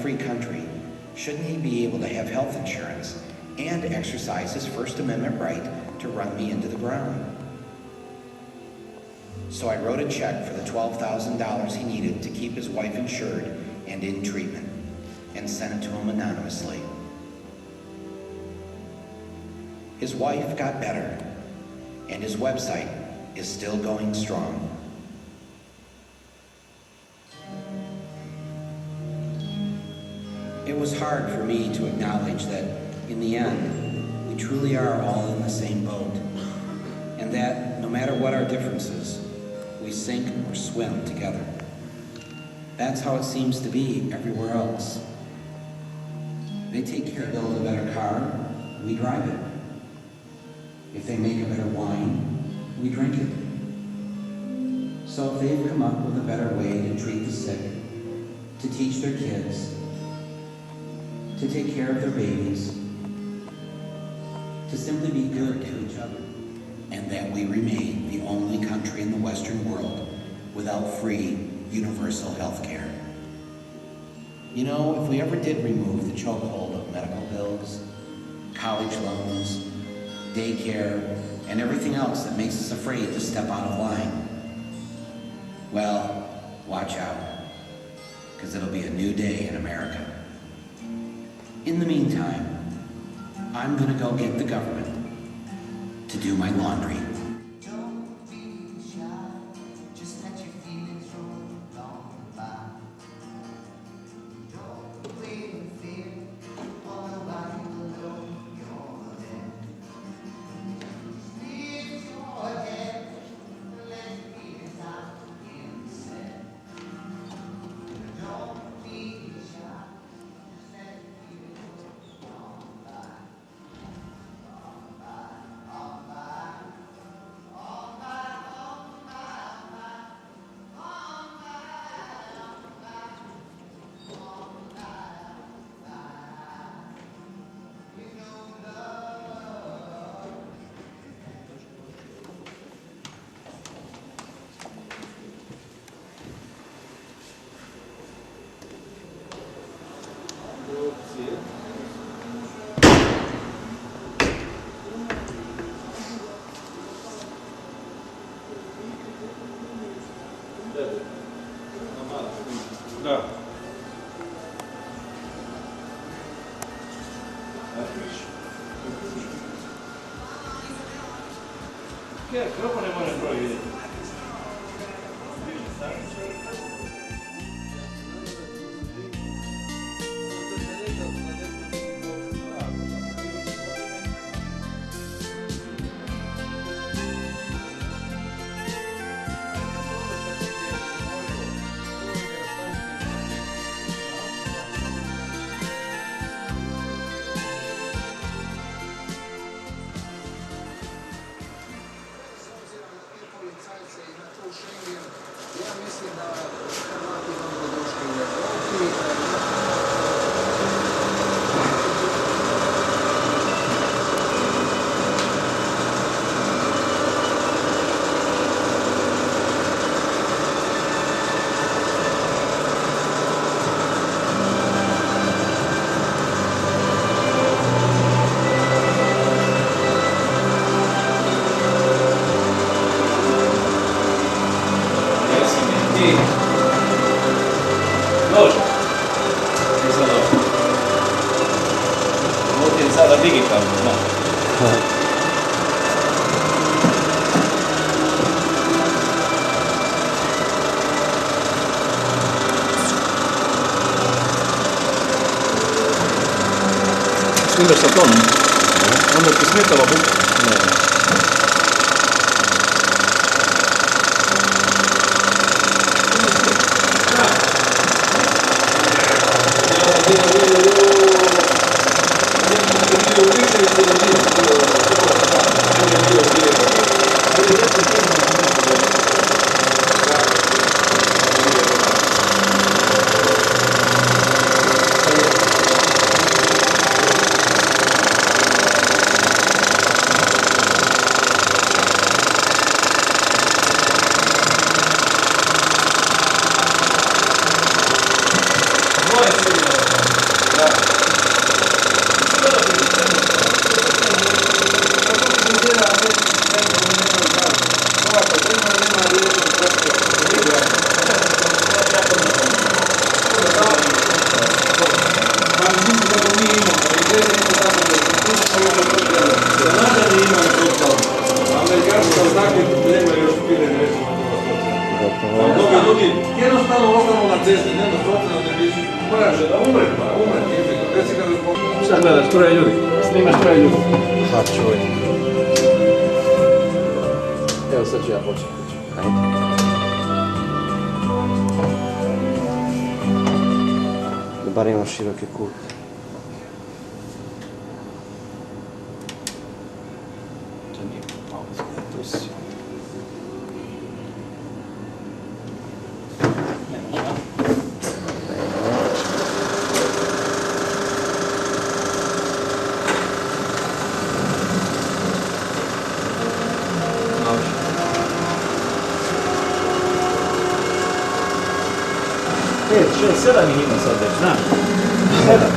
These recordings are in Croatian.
free country, shouldn't he be able to have health insurance and exercise his First Amendment right to run me into the ground? So I wrote a check for the $12,000 he needed to keep his wife insured and in treatment, and sent it to him anonymously. His wife got better, and his website is still going strong. It was hard for me to acknowledge that, in the end, we truly are all in the same boat, and that, no matter what our differences, we sink or swim together. That's how it seems to be everywhere else. They take care to build a better car, we drive it. If they make a better wine, we drink it. So if they've come up with a better way to treat the sick, to teach their kids, to take care of their babies, to simply be good to each other, and that we remain the only country in the Western world without free, universal health care. You know, if we ever did remove the chokehold of medical bills, college loans, daycare, and everything else that makes us afraid to step out of line, well, watch out, because it'll be a new day in America. In the meantime, I'm gonna go get the government to do my laundry. Da. Chiar, kako ne more broj vidjeti? Kuinka sitä on? Annettis mitä lopun? Jednostavno ostanu na cesti, nema stotno ne biš. Moraš da umre pa, umre ti, reci kad bi pokrenuo. Šta gledaš, troje ljudi? Snimaš troje ljudi. Ha, čuj. Evo sad ću ja početi. Da bar imam široki kut. To nije pauza, tu si. Nemaš, a? Pet, šest, sedam ih ima sad već, znaš? Sedam.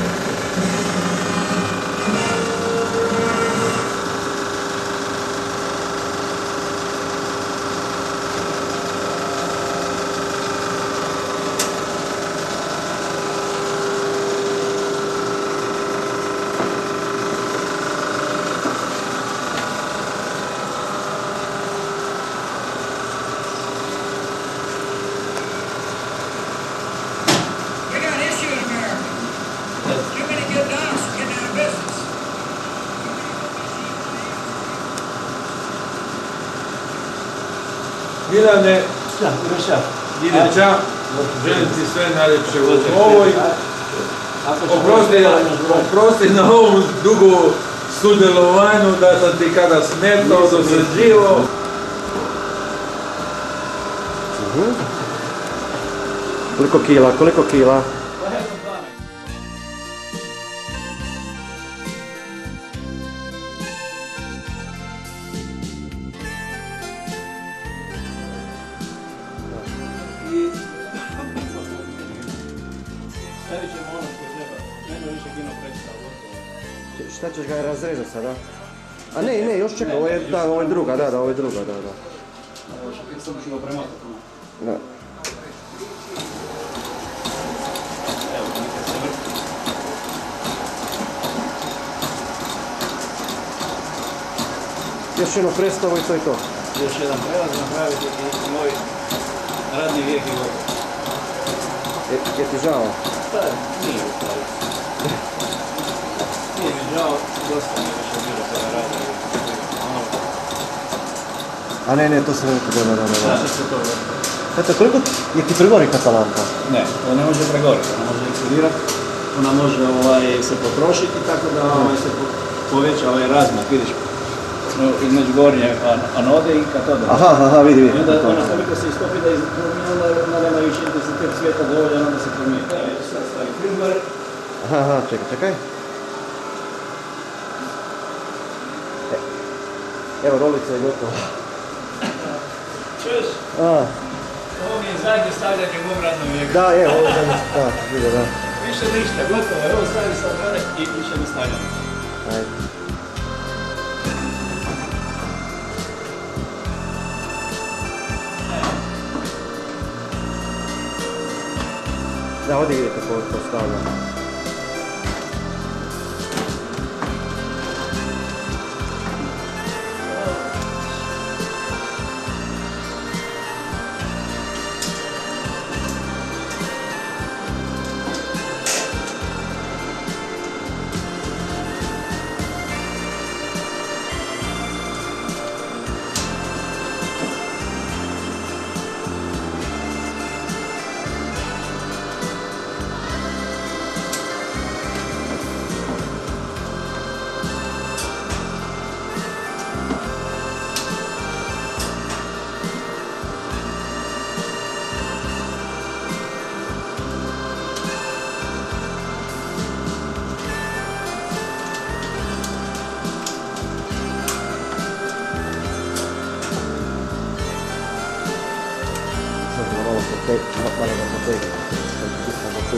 We got an issue in America. Too many good dogs are getting out of business. Milane, Šta, imaš ja? Aća, želim ti sve najljepše u ovoj. Oprosti na ovom dugo sudjelovanju da sam ti kada smetao, dosađivo. Koliko kila, koliko kila? Stavit ćemo ono što treba. Nema više kino predstava, gotovo. Šta ćeš ga razrezati sada? A ne, još čekaj, ovo je, da, ovo je druga, da, ovo je druga, da. Sad ću ga premotati. Da. Evo, neka se vrti. Još jedno predstavu i to je to. Još jedan prelaz napraviti i moj radni vijek je gotov. Je ti žao? Pa, nije u stvari. Nije mi žao, dosta mi je više bilo toga rada. A ne, to sam rekao, da. Zašto se to vrti? Eto, koliko je ti pregori Katalanka? Ne, to ne može pregoriti, ona može eksplodirati, ona može se potrošiti tako da se poveća ovaj razmak, vidiš, između gornje anode i katode. Aha, vidi. I onda ona toliko se istopi da onda nema više intenzitet svijeta dovoljan, onda se promijeni. Evo, sad stavi firmware. Aha, čekaj. Evo, rolica je gotova. Čuješ? Ovo mi je zadnje stavljanje u mom radnom vijeku. Da, evo, ovo je da, vidio, da. Više ništa, gotovo je, ovo stavi sa gore i više ne stavljam. Ajde. Da, ovdje vidite kako to stavljam. Malo da potegnem, samo tu.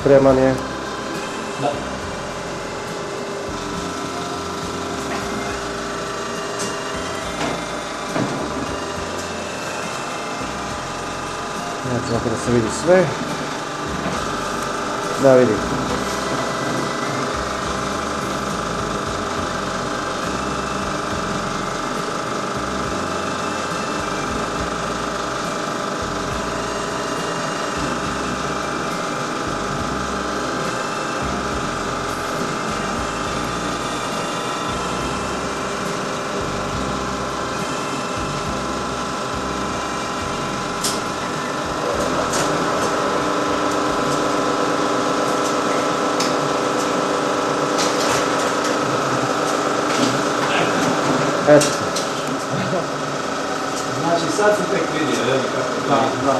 Spreman je. Da. Znači, ovako da se vidi sve. Da vidi. Eto. Znači sad sam tek vidio, veli kako to je. Da.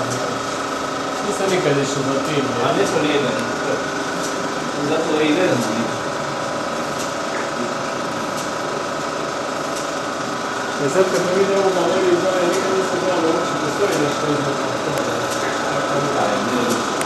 Nisam nikad išao za tim. A nismo nijedan. Zato i ne znam nikad. I sad kad me vidio ovu galeriju iz ove, nikad nisam znao da uopće postoji nešto iznad toga. Da, je bilo lično.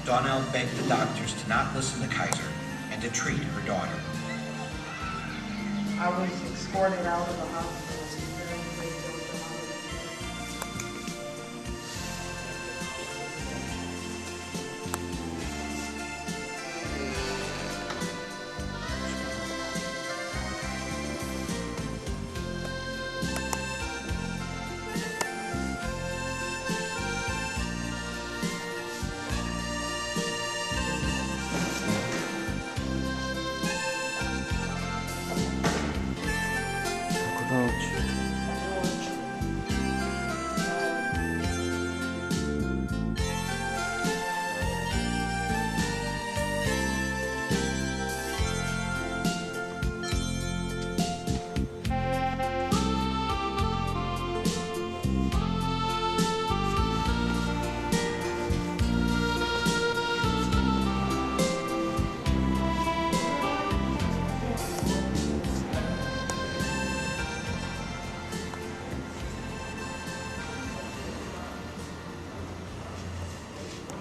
Donnell begged the doctors to not listen to Kaiser and to treat her daughter. I was escorted out of the hospital very